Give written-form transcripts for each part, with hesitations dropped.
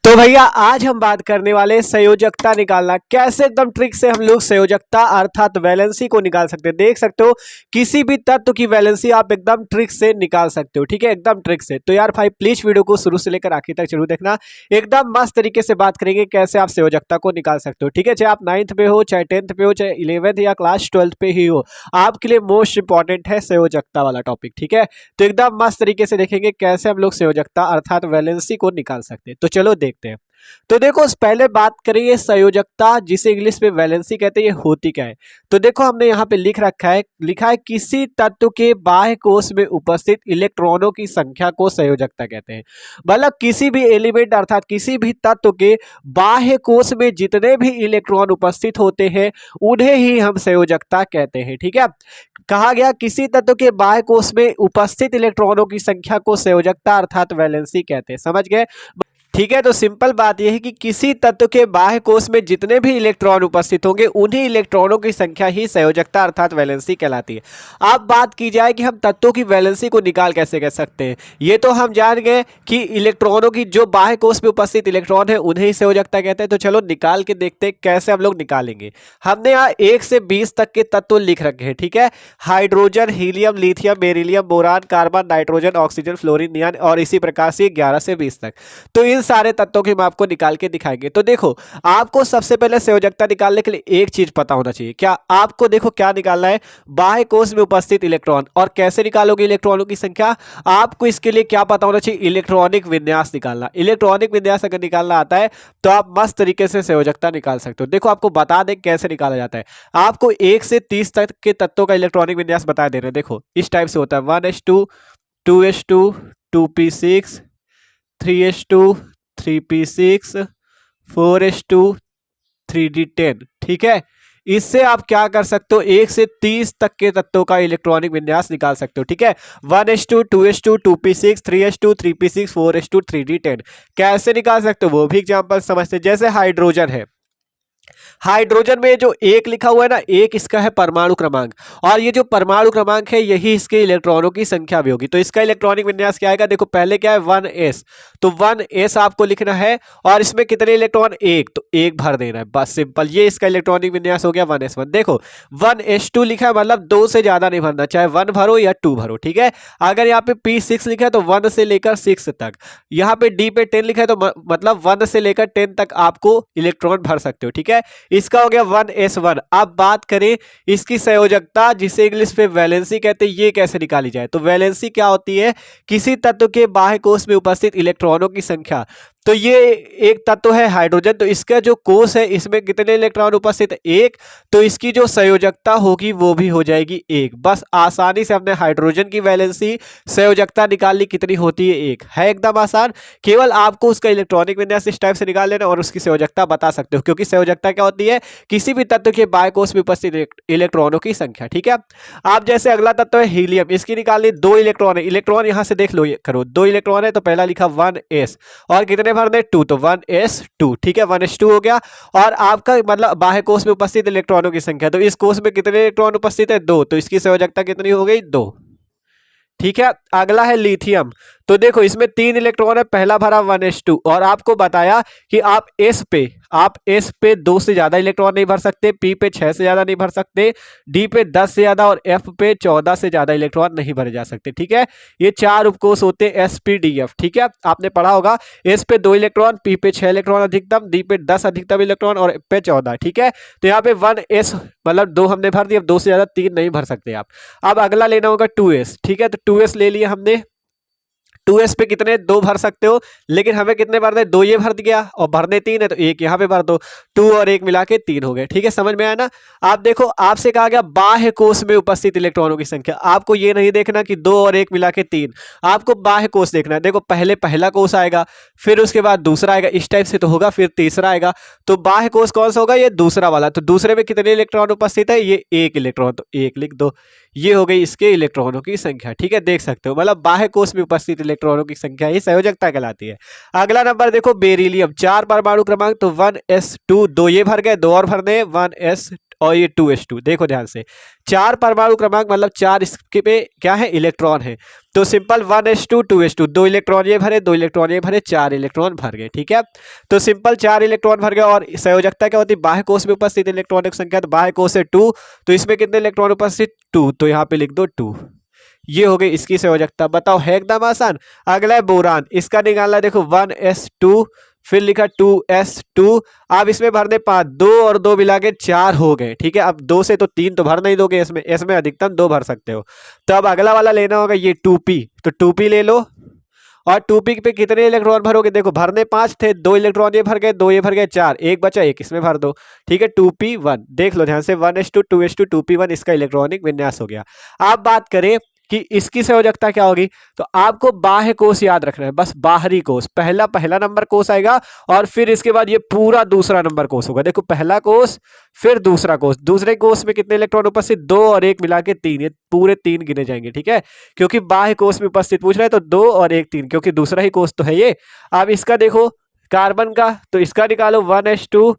तो भैया आज हम बात करने वाले हैं संयोजकता निकालना। कैसे एकदम ट्रिक से हम लोग संयोजकता अर्थात वैलेंसी को निकाल सकते हैं। देख सकते हो किसी भी तत्व की वैलेंसी आप एकदम ट्रिक से निकाल सकते हो। ठीक है, एकदम ट्रिक से। तो यार भाई प्लीज वीडियो को शुरू से लेकर आखिर तक जरूर देखना। एकदम मस्त तरीके से बात करेंगे कैसे आप संयोजकता को निकाल सकते हो। ठीक है, चाहे आप 9th पे हो, चाहे 10th पे हो, चाहे 11th या क्लास 12th पे ही हो, आपके लिए मोस्ट इंपॉर्टेंट है संयोजकता वाला टॉपिक। ठीक है, तो एकदम मस्त तरीके से देखेंगे कैसे हम लोग संयोजकता अर्थात वैलेंसी को निकाल सकते हैं। तो चलो देखते हैं। तो देखो पहले बात करेंगे संयोजकता, जिसे इंग्लिश में वैलेंसी कहते हैं, ये होती क्या है। तो देखो हमने यहाँ पे लिखा है किसी तत्व के बाह्य कोश में उपस्थित इलेक्ट्रॉनों की संख्या को संयोजकता कहते हैं। मतलब किसी भी एलिमेंट अर्थात किसी भी तत्व के बाह्य कोश में जितने भी इलेक्ट्रॉन उपस्थित होते हैं उन्हें ही हम संयोजकता कहते हैं। ठीक है, कहा गया किसी तत्व के बाह्य कोश में उपस्थित इलेक्ट्रॉनों की संख्या को संयोजकता अर्थात वैलेंसी कहते हैं। समझ गए। ठीक है, तो सिंपल बात यह है कि किसी तत्व के बाह्य कोश में जितने भी इलेक्ट्रॉन उपस्थित होंगे उन्हीं इलेक्ट्रॉनों की संख्या ही संयोजकता अर्थात वैलेंसी कहलाती है। अब बात की जाए कि हम तत्वों की वैलेंसी को निकाल कैसे कर सकते हैं। ये तो हम जान गए कि इलेक्ट्रॉनों की जो बाह्य कोश में उपस्थित इलेक्ट्रॉन है उन्हें ही संयोजकता कहते हैं। तो चलो निकाल के देखते हैं कैसे हम लोग निकालेंगे। हमने यहाँ 1 से 20 तक के तत्व लिख रखे हैं। ठीक है, hydrogen, helium, lithium, beryllium, boron, carbon, nitrogen, oxygen, fluorine, neon और इसी प्रकार से 11 से 20 तक। तो इन सारे तत्वों की हम आपको निकाल के दिखाएंगे। तो देखो आपको सबसे पहले संयोजकता निकालने के लिए एक चीज पता होना चाहिए। क्या आपको देखो क्या निकालना है, बाह्य कोश में उपस्थित इलेक्ट्रॉन। और कैसे निकालोगे इलेक्ट्रॉनों की संख्या, आपको इसके लिए क्या पता होना चाहिए, इलेक्ट्रॉनिक विन्यास निकालना। इलेक्ट्रॉनिक विन्यास अगर निकालना आता है तो आप मस्त तरीके से संयोजकता निकाल सकते हो। देखो आपको बता दें कैसे निकाला जाता है। आपको 1 से 30 तक के तत्वों का इलेक्ट्रॉनिक विन्यास बता दे रहे हैं। देखो इस टाइप से होता है 1s2 2s2 2p6 3s2 3p6 4s2 3d10। ठीक है, इससे आप क्या कर सकते हो, 1 से 30 तक के तत्वों का इलेक्ट्रॉनिक विन्यास निकाल सकते हो। ठीक है, 1s2 2s2 2p6 3s2 3p6 4s2 3d10 कैसे निकाल सकते हो वो भी एग्जांपल समझते हैं। जैसे हाइड्रोजन है, हाइड्रोजन में जो 1 लिखा हुआ है ना, 1 इसका है परमाणु क्रमांक, और ये जो परमाणु क्रमांक है यही इसके इलेक्ट्रॉनों की संख्या भी होगी। तो इसका इलेक्ट्रॉनिक विन्यास क्या आएगा, देखो पहले क्या है 1s, तो 1s आपको लिखना है। और इसमें कितने इलेक्ट्रॉन, 1, तो 1 भर देना है, बस सिंपल। ये इसका इलेक्ट्रॉनिक विन्यास हो गया 1s1। देखो 1s2 लिखा है, मतलब 2 से ज्यादा नहीं भरना, चाहे 1 भरो या 2 भरो। ठीक है, अगर यहाँ पे p6 लिखा है तो 1 से लेकर 6 तक, यहाँ पे d पे 10 लिखा है तो मतलब 1 से लेकर 10 तक आपको इलेक्ट्रॉन भर सकते हो। ठीक है, इसका हो गया 1s1। अब बात करें इसकी संयोजकता, जिसे इंग्लिश में वैलेंसी कहते हैं, ये कैसे निकाली जाए। तो वैलेंसी क्या होती है, किसी तत्व के बाह्य कोश में उपस्थित इलेक्ट्रॉनों की संख्या। तो ये एक तत्व है हाइड्रोजन, तो इसका जो कोश है इसमें कितने इलेक्ट्रॉन उपस्थित है, 1, तो इसकी जो संयोजकता होगी वो भी हो जाएगी 1। बस आसानी से हमने हाइड्रोजन की वैलेंसी संयोजकता निकाल ली, कितनी होती है 1। है एकदम आसान, केवल आपको उसका इलेक्ट्रॉनिक विन्यास इस टाइप से निकाल लेना और उसकी संयोजकता बता सकते हो, क्योंकि संयोजकता क्या होती है, किसी भी तत्व के बाह्य कोश में उपस्थित इलेक्ट्रॉनों की संख्या। ठीक है, आप जैसे अगला तत्व है हीलियम, इसकी निकालनी 2 इलेक्ट्रॉन है। इलेक्ट्रॉन यहां से देख लो, ये करो 2 इलेक्ट्रॉन है तो पहला लिखा 1s और कितने भरने 2, तो 1s2। ठीक है, 1s2 हो गया। और आपका मतलब बाह्य कोश में उपस्थित इलेक्ट्रॉनों की संख्या, तो इस कोश में कितने इलेक्ट्रॉन उपस्थित है, 2, तो इसकी संयोजकता कितनी हो गई, 2। ठीक है, अगला है लिथियम। तो देखो इसमें 3 इलेक्ट्रॉन है, पहला भरा 1s2, और आपको बताया कि आप S पे 2 से ज्यादा इलेक्ट्रॉन नहीं भर सकते, P पे 6 से ज्यादा नहीं भर सकते, D पे 10 से ज्यादा और F पे 14 से ज्यादा इलेक्ट्रॉन नहीं भरे जा सकते। ठीक है, ये 4 उपकोष होते हैं SPDF। ठीक है, आपने पढ़ा होगा, S पे 2 इलेक्ट्रॉन, P पे 6 इलेक्ट्रॉन अधिकतम, D पे 10 अधिकतम इलेक्ट्रॉन और F पे 14। ठीक है, तो यहाँ पे 1s मतलब 2 हमने भर दिया, 2 से ज्यादा 3 नहीं भर सकते आप। अब अगला लेना होगा 2s। ठीक है, तो 2s ले लिया हमने, 2s पे कितने 2 भर सकते हो, लेकिन हमें कितने भरने, 2 ये भर दिया और भरने 3 है तो 1 यहाँ पे भर दो, 2 और 1 मिला के 3 हो गए। ठीक है, समझ में आया ना। आप देखो आपसे कहा गया बाह्य कोश में उपस्थित इलेक्ट्रॉनों की संख्या, आपको ये नहीं देखना कि 2 और 1 मिला के 3, आपको बाह्य कोश देखना है। देखो पहले पहला कोश आएगा, फिर उसके बाद दूसरा आएगा, इस टाइप से तो होगा, फिर तीसरा आएगा। तो बाह्य कोश कौन सा होगा, ये दूसरा वाला। तो दूसरे में कितने इलेक्ट्रॉन उपस्थित है, ये 1 इलेक्ट्रॉन, तो 1 लिख दो। ये हो गई इसके इलेक्ट्रॉनों की संख्या। ठीक है, देख सकते हो, मतलब बाह्य कोश में उपस्थित इलेक्ट्रॉनों की संख्या ही संयोजकता कहलाती है। अगला नंबर देखो बेरिलियम, 4 परमाणु क्रमांक, तो 1s2, 2 ये भर गए, 2 और भरने 1s और ये 2s2। देखो ध्यान से, 4 परमाणु क्रमांक मतलब 4 इसके पे क्या है, इलेक्ट्रॉन है। तो सिंपल 1s2 2s2, 2 इलेक्ट्रॉन ये भरे, 2 इलेक्ट्रॉन ये भरे, 4 इलेक्ट्रॉन भर गए। ठीक है, तो सिंपल 4 इलेक्ट्रॉन भर गए। और संयोजकता क्या होती है, बाह्य कोष में उपस्थित इलेक्ट्रॉनिक संख्या, तो बाह्य कोष से 2, तो इसमें कितने इलेक्ट्रॉन उपस्थित, 2, तो यहाँ पे लिख दो 2। ये हो गई इसकी संयोजकता। बताओ, है एकदम आसान। अगला है बोरान, इसका निकालना है। देखो 1s2, फिर लिखा 2s2। अब इसमें भरने 5, 2 और 2 मिला के 4 हो गए। ठीक है, अब 2 से तो 3 तो भर नहीं दोगे, इसमें अधिकतम 2 भर सकते हो। तो अब अगला वाला लेना होगा ये 2p, तो 2p ले लो। और 2p पे कितने इलेक्ट्रॉन भरोगे, देखो भरने 5 थे, 2 इलेक्ट्रॉन ये भर गए, 2 ये भर गए, 4, एक बचा, एक इसमें भर दो। ठीक है, 2p1, देख लो ध्यान से, 1s2 2s2 2p1, इसका इलेक्ट्रॉनिक विन्यास हो गया। अब बात करें कि इसकी संयोजकता क्या होगी, तो आपको बाह्य कोष याद रखना है, बस बाहरी कोष। पहला नंबर कोष आएगा और फिर इसके बाद ये पूरा दूसरा नंबर कोष होगा। देखो पहला कोष, फिर दूसरा कोष। दूसरे कोष में कितने इलेक्ट्रॉन उपस्थित, 2 और 1 मिला के 3, ये पूरे 3 गिने जाएंगे। ठीक है, क्योंकि बाह्य कोष में उपस्थित पूछ रहा है, तो 2 और 1 3, क्योंकि दूसरा ही कोष तो है ये। अब इसका देखो कार्बन का, तो इसका निकालो 1s2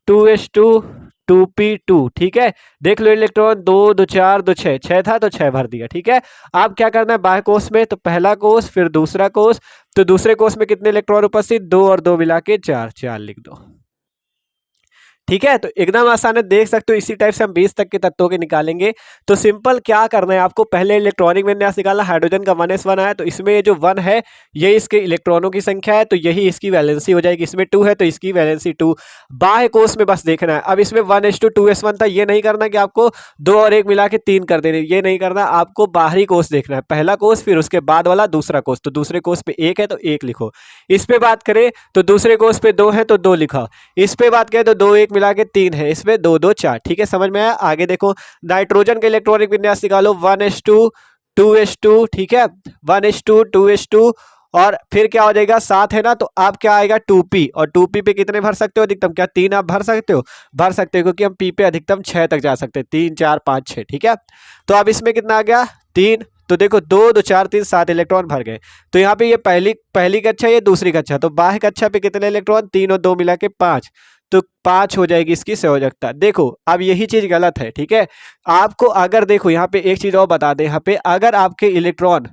2s2 2p2। ठीक है, देख लो इलेक्ट्रॉन 2 2 4 2 6, 6 था तो 6 भर दिया। ठीक है, अब क्या करना है बाह्य कोष में, तो पहला कोष फिर दूसरा कोष, तो दूसरे कोष में कितने इलेक्ट्रॉन उपस्थित, 2 और 2 मिला के 4, 4 लिख दो। ठीक है, तो एकदम आसान है, देख सकते हो। इसी टाइप से हम 20 तक के तत्वों के निकालेंगे। तो सिंपल क्या करना है आपको, पहले इलेक्ट्रॉनिक विन्यास निकालना। हाइड्रोजन का 1s1 आया, तो इसमें ये जो 1 है ये इसके इलेक्ट्रॉनों की संख्या है, तो यही इसकी वैलेंसी हो जाएगी। इसमें 2 है तो इसकी वैलेंसी 2। बाह्य कोष में बस देखना है। अब इसमें 1s2 2s1 था, ये नहीं करना कि आपको 2 और 1 मिला के 3 कर देने, ये नहीं करना। आपको बाहरी कोष देखना है, पहला कोष फिर उसके बाद वाला दूसरा कोष। तो दूसरे कोष पे 1 है तो 1 लिखो। इस पे बात करें तो दूसरे कोष पे 2 है तो 2 लिखा। इस पे बात करें तो 2 1 मिला के 3 है, इसमें 2 2 4। ठीक है, समझ में आया। आगे देखो नाइट्रोजन के इलेक्ट्रॉनिक विन्यास निकालो, 1s2 2s2। ठीक है, 1s2 2s2 और फिर क्या हो जाएगा, 7 है ना, तो आप क्या आएगा 2p। और 2p पे कितने भर सकते हो अधिकतम, क्या 3 आप भर सकते हो, भर सकते हो, क्योंकि हम p पे अधिकतम 6 तक जा सकते हैं, 3 4 5 6। ठीक है, तो अब इसमें कितना आ गया 3, तो देखो 2 2 4 3 7 इलेक्ट्रॉन भर गए। तो यहाँ पे ये पहली कक्षा, ये दूसरी कक्षा, तो बाह्य कक्षा पे कितने इलेक्ट्रॉन, 3 और 2 मिला के 5, तो 5 हो जाएगी इसकी संयोजकता। देखो अब यही चीज गलत है। ठीक है, आपको अगर देखो यहाँ पे एक चीज और बता दें, यहाँ पे अगर आपके इलेक्ट्रॉन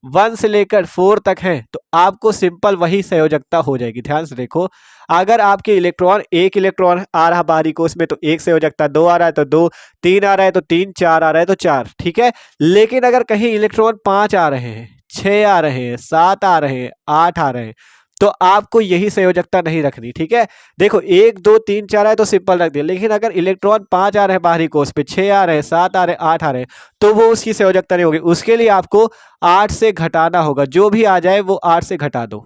1 से लेकर 4 तक हैं तो आपको सिंपल वही संयोजकता हो जाएगी। ध्यान से देखो, अगर आपके इलेक्ट्रॉन, एक इलेक्ट्रॉन आ रहा बाहरी कोष में तो एक संयोजकता, 2 आ रहा है तो 2, 3 आ रहा है तो 3, 4 आ रहा है तो 4। ठीक है, लेकिन अगर कहीं इलेक्ट्रॉन 5 आ रहे हैं, 6 आ रहे हैं, 7 आ रहे हैं, 8 आ रहे हैं, तो आपको यही संयोजकता नहीं रखनी। ठीक है, देखो 1 2 3 4 है तो सिंपल रख दिया, लेकिन अगर इलेक्ट्रॉन 5 आ रहे हैं बाहरी कोष पे, 6 आ रहे हैं, 7 आ रहे हैं, 8 आ रहे हैं, तो वो उसकी संयोजकता नहीं होगी। उसके लिए आपको 8 से घटाना होगा, जो भी आ जाए वो 8 से घटा दो।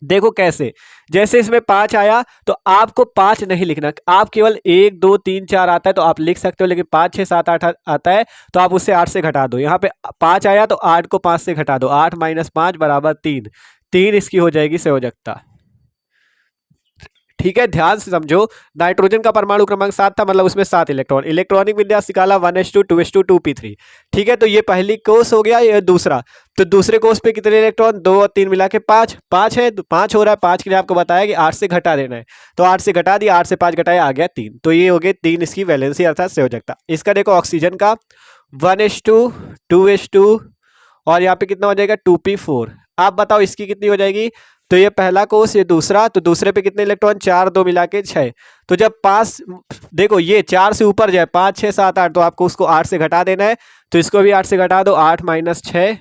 देखो कैसे, जैसे इसमें 5 आया तो आपको 5 नहीं लिखना, आप केवल 1 2 3 4 आता है तो आप लिख सकते हो, लेकिन 5 6 7 8 आता है तो आप उससे 8 से घटा दो। यहाँ पे 5 आया तो 8 को 5 से घटा दो, 8 - 5 बराबर 3, 3 इसकी हो जाएगी संयोजकता। ठीक है, ध्यान से समझो। नाइट्रोजन का परमाणु क्रमांक 7 था, मतलब उसमें 7 इलेक्ट्रॉन। इलेक्ट्रॉनिक विन्यास निकाला 1s2 2s2 2p3। ठीक है, तो ये पहली कोष हो गया, ये दूसरा। तो दूसरे कोष पे कितने इलेक्ट्रॉन, 2 और 3 मिला के 5, 5 है, 5 हो रहा है। 5 के लिए आपको बताया कि 8 से घटा देना है, तो 8 से घटा दिया, 8 से 5 घटाया, आ गया 3। तो ये हो गए 3 इसकी वैलेंसी अर्थात संयोजकता। इसका देखो ऑक्सीजन का 1s2 2s2 और यहाँ पे कितना हो जाएगा 2p4। आप बताओ इसकी कितनी हो जाएगी, तो ये पहला कोष, ये दूसरा, तो दूसरे पे कितने इलेक्ट्रॉन, 4 2 मिला के 6। तो जब 5, देखो ये 4 से ऊपर जाए, 5 6 7 8, तो आपको उसको 8 से घटा देना है, तो इसको भी 8 से घटा दो, 8 - 6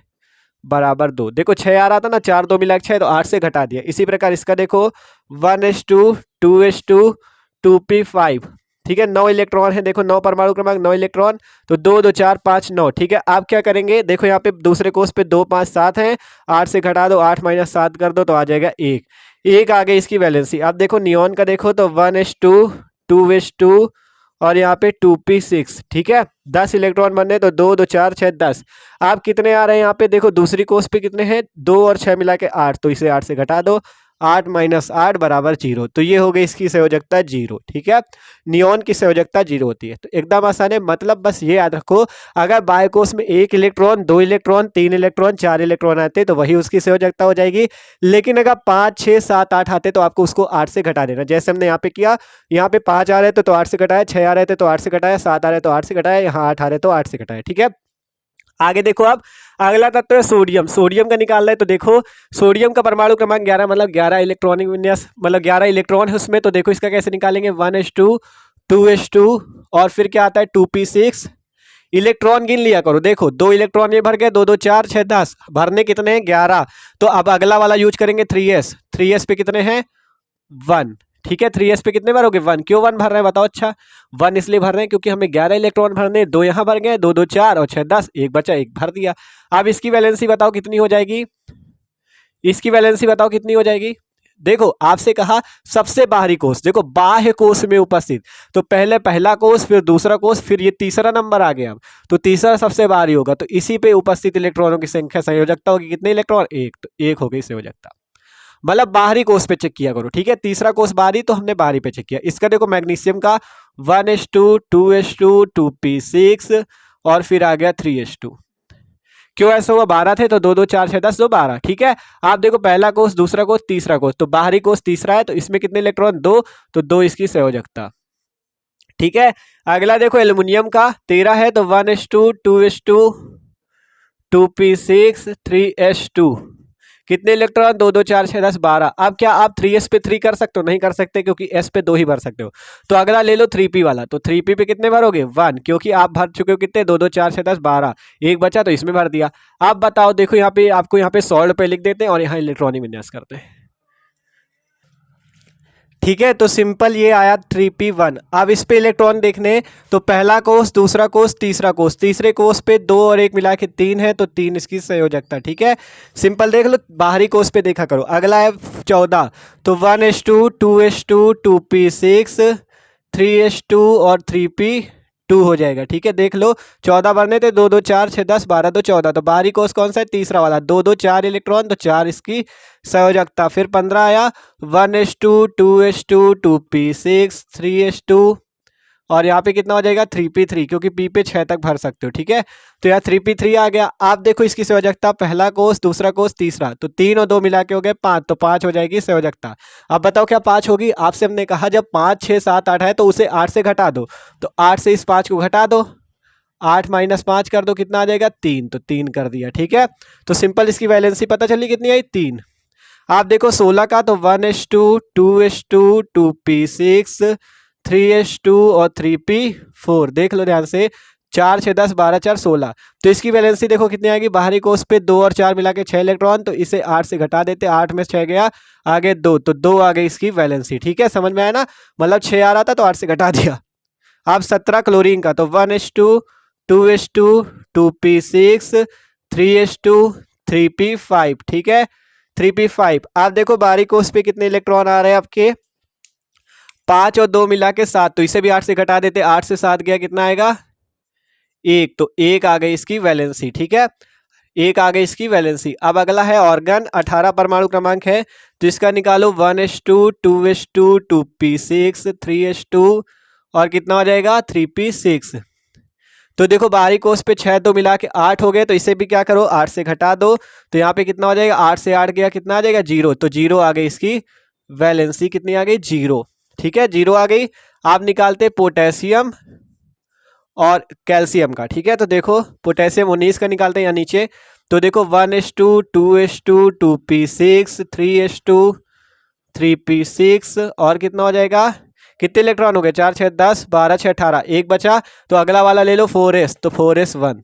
बराबर 2। देखो 6 आ रहा था ना, 4 2 मिला के 6, तो 8 से घटा दिया। इसी प्रकार इसका देखो 1s2 2s2 2p5। ठीक है, 9 इलेक्ट्रॉन है, देखो 9 परमाणु क्रमांक, 9 इलेक्ट्रॉन, तो 2 2 4 5 9। ठीक है, आप क्या करेंगे, देखो यहाँ पे दूसरे कोष पे 2 5 7 है, 8 से घटा दो, 8 - 7 कर दो, तो आ जाएगा 1 आ गई इसकी वैलेंसी। अब देखो नियॉन का देखो तो 1s2 2s2 और यहाँ पे 2p6। ठीक है, 10 इलेक्ट्रॉन बनने, तो 2 2 4 6 10। आप कितने आ रहे हैं यहाँ पे, देखो दूसरी कोष पे कितने हैं, 2 और 6 मिला के 8, तो इसे 8 से घटा दो, 8 माइनस 8 बराबर 0। तो ये हो गई इसकी संयोजकता 0। ठीक है, नियॉन की संयोजकता 0 होती है। तो एकदम आसान है, मतलब बस ये याद रखो, अगर बाय कोष में 1 इलेक्ट्रॉन, 2 इलेक्ट्रॉन, 3 इलेक्ट्रॉन, 4 इलेक्ट्रॉन आते तो वही उसकी संयोजकता हो जाएगी। लेकिन अगर 5, 6, 7, 8 आते तो आपको उसको 8 से घटा देना, जैसे हमने यहाँ पे किया। यहाँ पे 5 आ रहे थे तो 8 से घटाया, 6 आ रहे थे तो 8 से घटाया, 7 आ रहे तो 8 से घटाया, यहाँ 8 आ रहे तो 8 से घटाया। ठीक है, आगे देखो अब अगला तत्व है सोडियम। सोडियम का निकालना है तो देखो सोडियम का परमाणु क्रमांक 11, मतलब 11 इलेक्ट्रॉनिक विन्यास, मतलब 11 इलेक्ट्रॉन है उसमें। तो देखो इसका कैसे निकालेंगे, 1s2 2s2 और फिर क्या आता है 2p6। इलेक्ट्रॉन गिन लिया करो, देखो 2 इलेक्ट्रॉन ये भर गए, 2 2 4 6 10, भरने कितने हैं 11। तो अब अगला वाला यूज करेंगे 3s। 3s पे कितने हैं 1। ठीक है, 3s पे कितने भरोगे 1। क्यों 1 भर रहे हैं बताओ। अच्छा 1 इसलिए भर रहे हैं क्योंकि हमें 11 इलेक्ट्रॉन भरने, 2 यहाँ भर गए, 2 2 4 और 6 10, एक बचा, एक भर दिया। अब इसकी वैलेंसी बताओ कितनी हो जाएगी, इसकी वैलेंसी बताओ कितनी हो जाएगी। देखो आपसे कहा सबसे बाहरी कोष, देखो बाह्य कोष में उपस्थित, तो पहले पहला कोष, फिर दूसरा कोष, फिर ये तीसरा नंबर आ गया। तो तीसरा सबसे बाहरी होगा, तो इसी पे उपस्थित इलेक्ट्रॉनों की संख्या, संयोजकता होगी कितने इलेक्ट्रॉन, 1। तो 1 हो गई संयोजकता, मतलब बाहरी कोष पे चेक किया करो। ठीक है, तीसरा कोष बाहरी, तो हमने बाहरी पे चेक किया। इसका देखो मैग्नीशियम का 1s2 2s2 2p6 और फिर आ गया 3s2। क्यों ऐसा हुआ, 12 थे तो 2 2 4 6 10 2 12। ठीक है, आप देखो पहला कोष, दूसरा कोष, तीसरा कोष, तो बाहरी कोष तीसरा है, तो इसमें कितने इलेक्ट्रॉन 2, तो 2 इसकी संयोजकता। ठीक है, अगला देखो एल्युमिनियम का 13 है, तो 1s2 2s2 2p6 3s2, कितने इलेक्ट्रॉन 2 2 4 6 10 12। अब क्या आप 3s पे 3 कर सकते हो, नहीं कर सकते क्योंकि s पे 2 ही भर सकते हो। तो अगला ले लो 3p वाला, तो 3p पे कितने भरोगे 1, क्योंकि आप भर चुके हो कितने 2 2 4 6 10 12, एक बचा तो इसमें भर दिया। अब बताओ, देखो यहाँ पे आपको यहाँ पे सॉल्ट पे लिख देते हैं और यहाँ इलेक्ट्रॉनिक विन्यास करते हैं। ठीक है, तो सिंपल ये आया 3p1। अब इस पे इलेक्ट्रॉन देखने, तो पहला कोष, दूसरा कोष, तीसरा कोष, तीसरे कोष पे 2 और 1 मिला के 3 है, तो 3 इसकी संयोजकता। ठीक है, सिंपल देख लो, बाहरी कोष पे देखा करो। अगला है 14, तो 1s2 2s2 2p6 3s2 और 3p2 हो जाएगा। ठीक है, देख लो 14 भरने थे, 2 2 4 6 10 12 तो 14, तो बाहरी कोष कौन सा है, तीसरा वाला, 2 2 4 इलेक्ट्रॉन, तो 4 इसकी संयोजकता। फिर 15 आया, 1s2 2s2 2p6 3s2 और यहाँ पे कितना हो जाएगा 3p3, क्योंकि p पे 6 तक भर सकते हो। ठीक है, तो यहाँ 3p3 आ गया। आप देखो इसकी संयोजकता, पहला कोष, दूसरा कोष, तीसरा, तो 3 और 2 मिला के हो गए 5, तो 5 हो जाएगी संयोजकता। अब बताओ क्या 5 होगी, आपसे हमने कहा जब 5 6 7 8 है तो उसे 8 से घटा दो, तो 8 से इस 5 को घटा दो, 8 माइनस 5 कर दो, कितना आ जाएगा 3, तो 3 कर दिया। ठीक है, तो सिंपल इसकी वैलेंसी पता चली कितनी आई 3। आप देखो 16 का, तो 1s2 2s2 2p6 3s2 और 3p4, देख लो ध्यान से, 4 6 10 12 4 16। तो इसकी वैलेंसी देखो कितनी आएगी, बाहरी कोष पे 2 और 4 मिला के 6 इलेक्ट्रॉन, तो इसे 8 से घटा देते, 8 में 6 गया, आगे 2, तो 2 आ गई इसकी वैलेंसी। ठीक है, समझ में आया ना, मतलब 6 आ रहा था तो 8 से घटा दिया। अब 17 क्लोरीन का, तो 1s2 2s2 2p6 3s2 3p5। ठीक है, 3p5। आप देखो बाहरी कोष पे कितने इलेक्ट्रॉन आ रहे हैं आपके, 5 और 2 मिला के 7, तो इसे भी 8 से घटा देते, 8 से 7 गया, कितना आएगा 1, तो 1 आ गई इसकी वैलेंसी। ठीक है, 1 आ गई इसकी वैलेंसी। अब अगला है ऑर्गन, 18 परमाणु क्रमांक है, तो इसका निकालो 1s2 2s2 2p6 3s2 और कितना हो जाएगा 3p6। तो देखो बाहरी कोष पे 6 2 मिला के 8 हो गए, तो इसे भी क्या करो 8 से घटा दो, तो यहाँ पे कितना हो जाएगा, 8 से 8 गया, कितना आ जाएगा 0, तो 0 आ गई इसकी वैलेंसी, कितनी आ गई 0। ठीक है, 0 आ गई। आप निकालते पोटेशियम और कैल्शियम का। ठीक है, तो देखो पोटेशियम 19 का निकालते हैं यहाँ नीचे, तो देखो 1s2 2s2 2p6 3s2 3p6 और कितना हो जाएगा, कितने इलेक्ट्रॉन हो गए, 4 6 10 12 6 18, एक बचा, तो अगला वाला ले लो 4s, तो 4s1,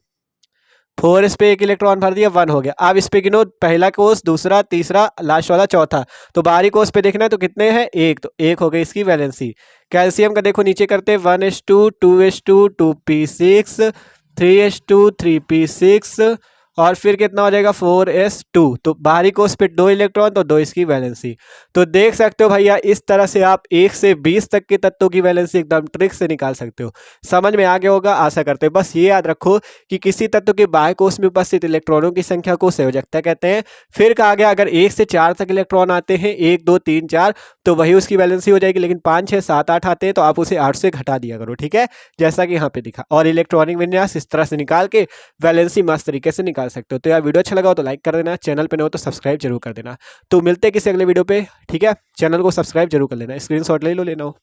4s पे 1 इलेक्ट्रॉन भर दिया, 1 हो गया। अब इस पे गिनो, पहला कोष, दूसरा, तीसरा, लास्ट वाला चौथा, तो बाहरी कोष पे देखना है तो कितने हैं 1, तो 1 हो गई इसकी वैलेंसी। कैल्शियम का देखो नीचे करते 1s2 2s2 2p6 3s2 3p6 और फिर कितना हो जाएगा 4s2। तो बाहरी कोष पे 2 इलेक्ट्रॉन तो 2 इसकी वैलेंसी। तो देख सकते हो भैया इस तरह से आप 1 से 20 तक के तत्वों की वैलेंसी एकदम ट्रिक से निकाल सकते हो। समझ में आ गया होगा आशा करते हैं। बस ये याद रखो कि किसी तत्व के बाह्य कोष में उपस्थित इलेक्ट्रॉनों की संख्या को संयोजकता कहते हैं। फिर कहा गया अगर 1 से 4 तक इलेक्ट्रॉन आते हैं 1 2 3 4 तो वही उसकी वैलेंसी हो जाएगी, लेकिन 5 6 7 8 आते हैं तो आप उसे 8 से घटा दिया करो, ठीक है, जैसा कि यहाँ पे दिखा। और इलेक्ट्रॉनिक विन्यास इस तरह से निकाल के वैलेंसी मस्त तरीके से निकाल सकते हो। तो यार वीडियो अच्छा लगा हो तो लाइक कर देना, चैनल पे न हो तो सब्सक्राइब जरूर कर देना। तो मिलते हैं किसी अगले वीडियो पे, ठीक है, चैनल को सब्सक्राइब जरूर कर लेना, स्क्रीनशॉट ले लो लेना हो।